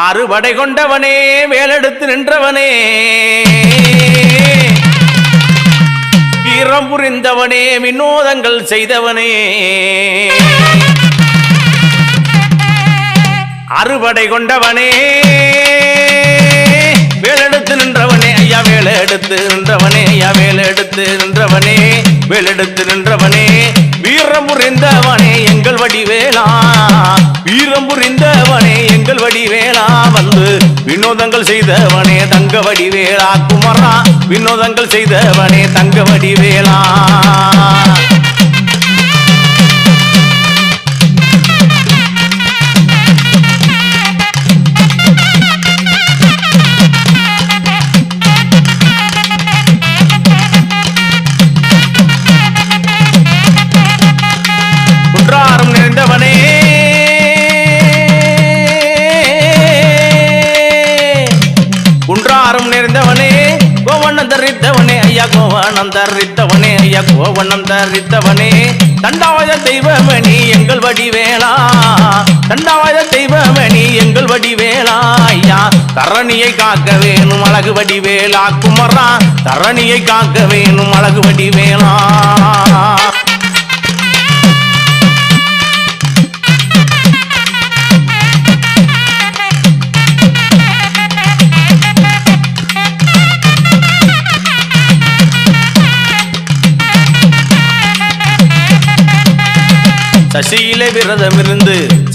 அறுபடை கொண்டவனே வேலெடுத்து நின்றவனே வீரம் புரிந்தவனே வினோதங்கள் செய்தவனே அறுபடை கொண்டவனே வேலெடுத்து நின்றவனே ஐயா வேலெடுத்து நின்றவனே ஐயா வேலெடுத்து நின்றவனே வேலெடுத்து நின்றவனே வீரம் புரிந்தவனே எங்கள் வடிவேலா வீரம் புரிந்தவனே எங்கள் வடிவேலா வந்து வினோதங்கள் செய்தவனே தங்க வடிவேலா குமரா வினோதங்கள் செய்தவனே தங்க வடிவேலா குன்றாரம் நிறைந்தவனே குன்றாரம் நிறைந்தவனே கோவண்ணம் தரித்தவனே ஐயா கோவண்ணம் தரித்தவனே ஐயா கோவண்ணம் தரித்தவனே தண்டாவத தெய்வமணி எங்கள் வடிவேலா தண்டாவத தெய்வமணி எங்கள் வடிவேலா ஐயா தரணியை காக்க வேணும் அழகு வடிவேலா குமரா தரணியை காக்க வேணும் அழகு வடிவேலா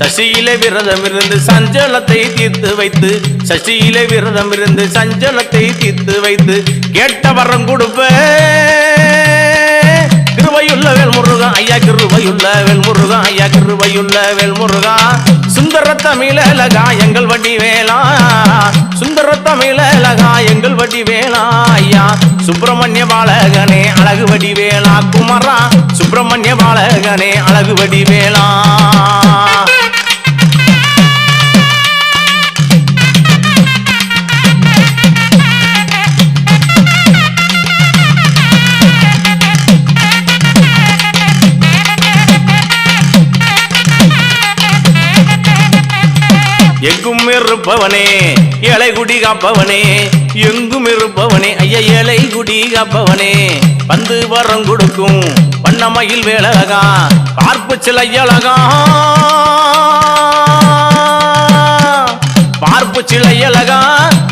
சசியிலே விரதம் இருந்து சஞ்சலத்தை தீர்த்து வைத்து சசியிலே விரதம் இருந்து சஞ்சலத்தை தீர்த்து வைத்து கேட்ட வரம் கொடுப்ப கிருபையுள்ள வேல்முருகா ஐயா கிருபையுள்ள வேல்முருகா ஐயா கிருபையுள்ள வேல்முருகா சுந்தர தமிழகா எங்கள் வடிவேலா சுந்தர தமிழகா எங்கள் வடிவேலா ஐயா சுப்பிரமணிய பாலகனே அழகு வடிவேலா குமரா சுப்பிரமணிய பாலகனே அழகு வடிவேலா எங்கும் இருப்பவனே ஏழை குடி காப்பவனே எங்கும் இருப்பவனே ஐயா ஏழை குடி காப்பவனே வந்து வரம் கொடுக்கும் வண்ணமயில் வேலழகா பார்ப்பு சிலையழகா பார்ப்பு சிலையழகா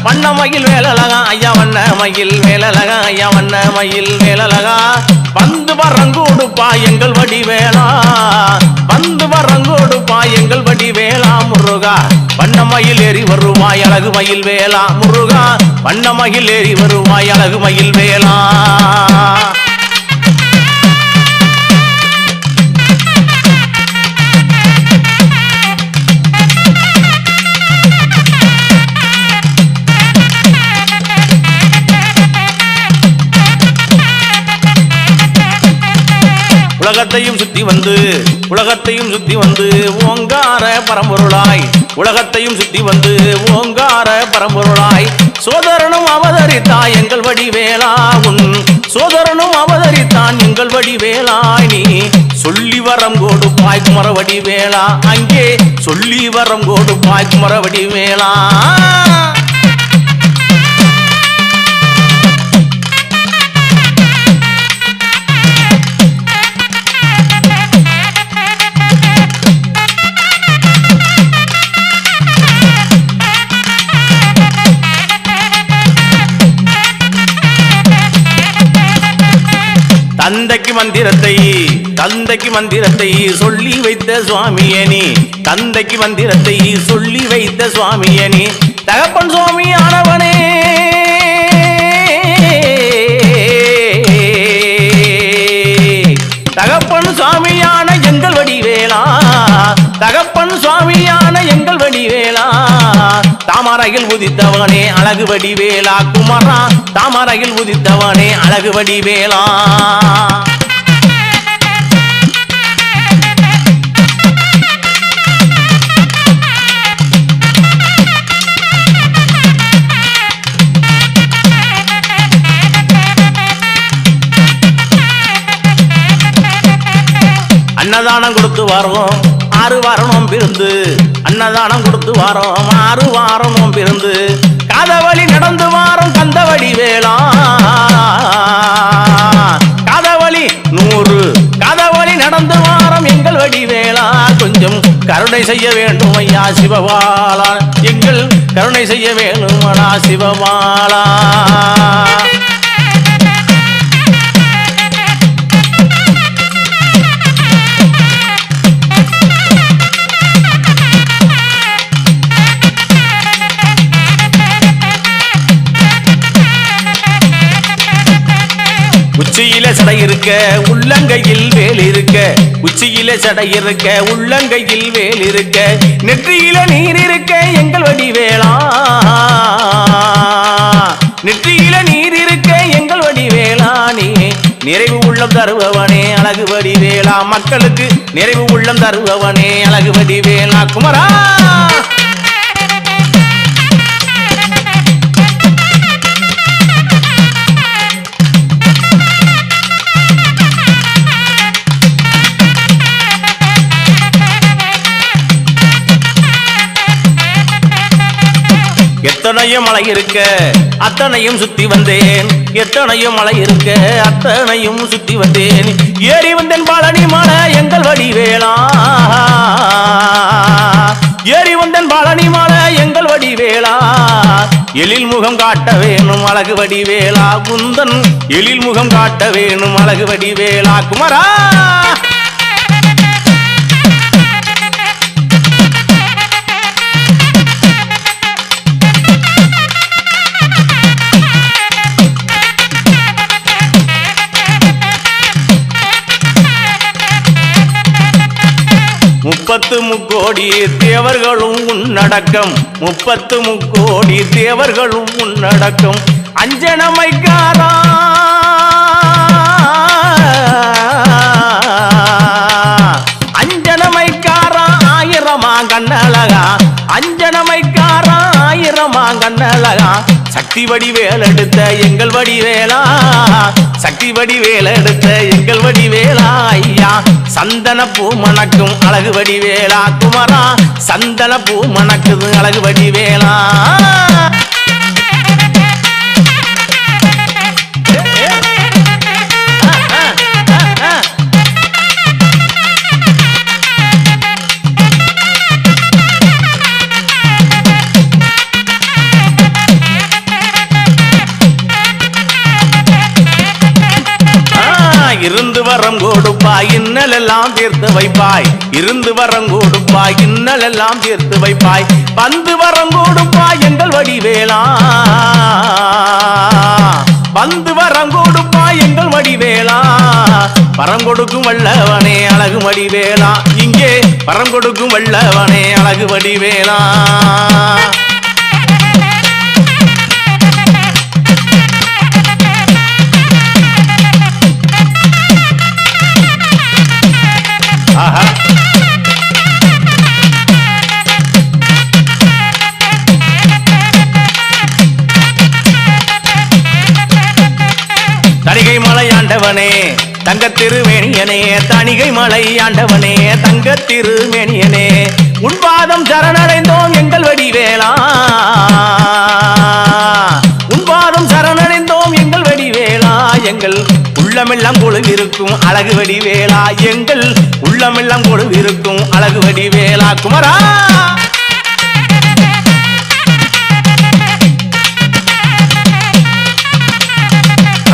வண்ணமயில் வேலழகா ஐயா வண்ணமயில் வேலழகா ஐயா வண்ணமயில் வேலழகா வந்து வரங்கோடுப்பா எங்கள் வடிவேலா வந்து வரங்கோடுப்பா எங்கள் வடிவேலா முருகா வண்ணமயில் ஏறி வருவாய் அழகு மயில் வேலா முருகா வண்ணமயில் ஏறி வருவாய் அழகு மயில் வேலா உலகத்தையும் சுத்தி வந்து ஓங்கார பரம்பொருளாய் உலகத்தையும் சுத்தி வந்து ஓங்கார பரம்பொருளாய் சோதரனும் அவதரித்தாய் எங்கள் வடிவேலா உன் சோதரனும் அவதரித்தான் எங்கள் வடிவேலாய் நீ சொல்லி வரம் கொடுப்பாய் குமர வடிவேலா அங்கே சொல்லி வரம் கொடுப்பாய் குமர வடிவேலா தந்தைக்கு மந்திரத்தை சொல்லி வைத்த சுவாமியனி தந்தைக்கு மந்திரத்தை சொல்லி வைத்த சுவாமியனி தகப்பன் சுவாமி ஆனவனே தகப்பன் சுவாமியான எங்கள் வடிவேலா தகப்பன் சுவாமியான எங்கள் வடிவேலா தாமரையில் உதித்தவனே அழகு வடிவேலா குமரா தாமரையில் உதித்தவனே அழகு வடிவேலா அன்னதானம் கொடுத்து வரோம் 6 வாரம் நோம்பிருந்து அன்னதானம் கொடுத்து வாரோம் 6 வாரம் நோம்பிருந்து காதவழி நடந்து வாரம் கந்தவடி வேளா காதவழி 100 காதவழி நடந்து வாரம் எங்கள் வடி வேளா கொஞ்சம் கருணை செய்ய வேண்டும் ஐயா சிவபாலா எங்கள் கருணை செய்ய வேண்டும் அடா சிவபாலா உச்சியில சடை இருக்க உள்ளங்கையில் வேல் இருக்க உச்சியில சடை இருக்க உள்ளங்கையில் வேல் இருக்க நெற்றியில நீர் இருக்க எங்கள் வடிவேலா நெற்றியில நீர் இருக்க எங்கள் வடிவேலா நீ நிறைவு உள்ளம் தருபவனே அழகு வடிவேலா மக்களுக்கு நிறைவு உள்ளம் தருபவனே அழகு வடிவேலா குமரா எத்தனையும் மலை இருக்க அத்தனையும் சுத்தி வந்தேன் எத்தனையும் மலை இருக்க அத்தனையும் சுத்தி வந்தேன் ஏறி வந்தேன் பழனி மலை எங்கள் வடிவேலா ஏறி வந்தேன் பழனி மலை எங்கள் வடிவேலா எழில் முகம் காட்ட வேணும் அழகு வடிவேலா குந்தன் எழில் முகம் காட்ட வேணும் அழகு வடிவேலா குமரா முப்பத்து முக்கோடி தேவர்களும் உன்னடக்கம் 30 முக்கோடி தேவர்களும் உன்னடக்கம் அஞ்சனமைக்காரா அஞ்சனமைக்காரா ஆயிரமா கண்ணழகா அஞ்சனமைக்காரா ஆயிரமா கண்ணழகா சக்தி வடிவேல் எடுத்த எங்கள் வடிவேலா சக்தி வடிவேல் எடுத்த எங்கள் வடிவேலா ஐயா சந்தன பூ மணக்கும் அழகு வடிவேலா குமரா சந்தன பூ மணக்குது அழகு வடிவேலா இருந்து வரம் கொடுப்பாய் இன்னல் எல்லாம் தீர்த்து வைப்பாய் இருந்து வரம் கொடுப்பாய் இன்னல் எல்லாம் தீர்த்து வைப்பாய் வந்து வரம் கொடுப்பாய் எங்கள் வடிவேலா வந்து வரம் கொடுப்பாய் எங்கள் வடிவேலா வரம் கொடுக்கும் வல்லவனே அழகு வடிவேலா இங்கே வரம் கொடுக்கும் வல்லவனே அழகு வடிவேலா தணிகை மலை ஆண்டவனே தங்கத்திருமேனியனே தணிகை மலை ஆண்டவனே தங்கத்திருமேனியனே உன்பாதம் சரணடைந்தோம் எங்கள் வடிவேலா உன்பாதம் சரணடைந்தோம் எங்கள் வடிவேலா எங்கள் உள்ளமெல்லாம் கொழுவிருக்கும் அழகு வடிவேலா எங்கள் உள்ளமெல்லாம் கொழுவிருக்கும் அழகு வடிவேலா குமரா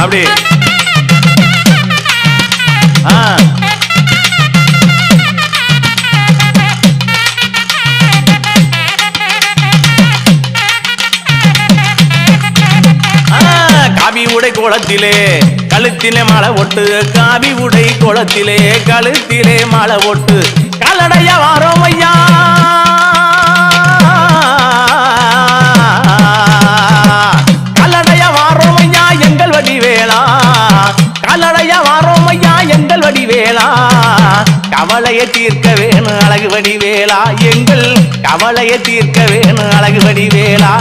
அப்படி காவி உடை கோலத்திலே கழுத்திலே மாலை ஒட்டு காவி உடை கோலத்திலே கழுத்திலே மாலை ஒட்டு காலடைய வாரோம் ஐயா காலடைய வாரோம் ஐயா எங்கள் வடிவேலா காலடைய வாரோம் ஐயா எங்கள் வடிவேலா கவலையை தீர்க்க வேணும் அழகு வடிவேலா எங்கள் கவலையை தீர்க்க வேணும் அழகு வடிவேலா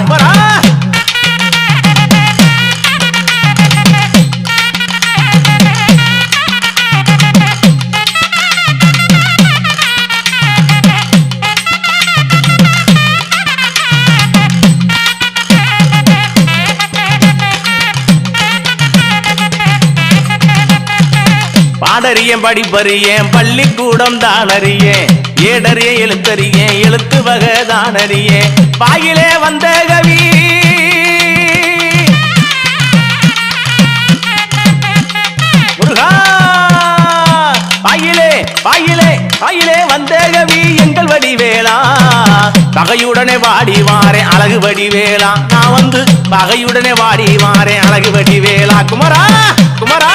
பாடறியேன் படிப்பறியேன் பள்ளிக்கூடம் தானறியேன் ஏடறியேன் எழுத்தறியேன் எழுத்து வகை தானறியேன் வாயிலே வந்த கவி முருகா வாயிலே வந்த கவி எங்கள் வடிவேலா பகையுடனே வாடி வாரேன் அழகு வடிவேலா நான் வந்து பகையுடனே வாடி வாரேன் அழகு வடிவேலா குமரா குமரா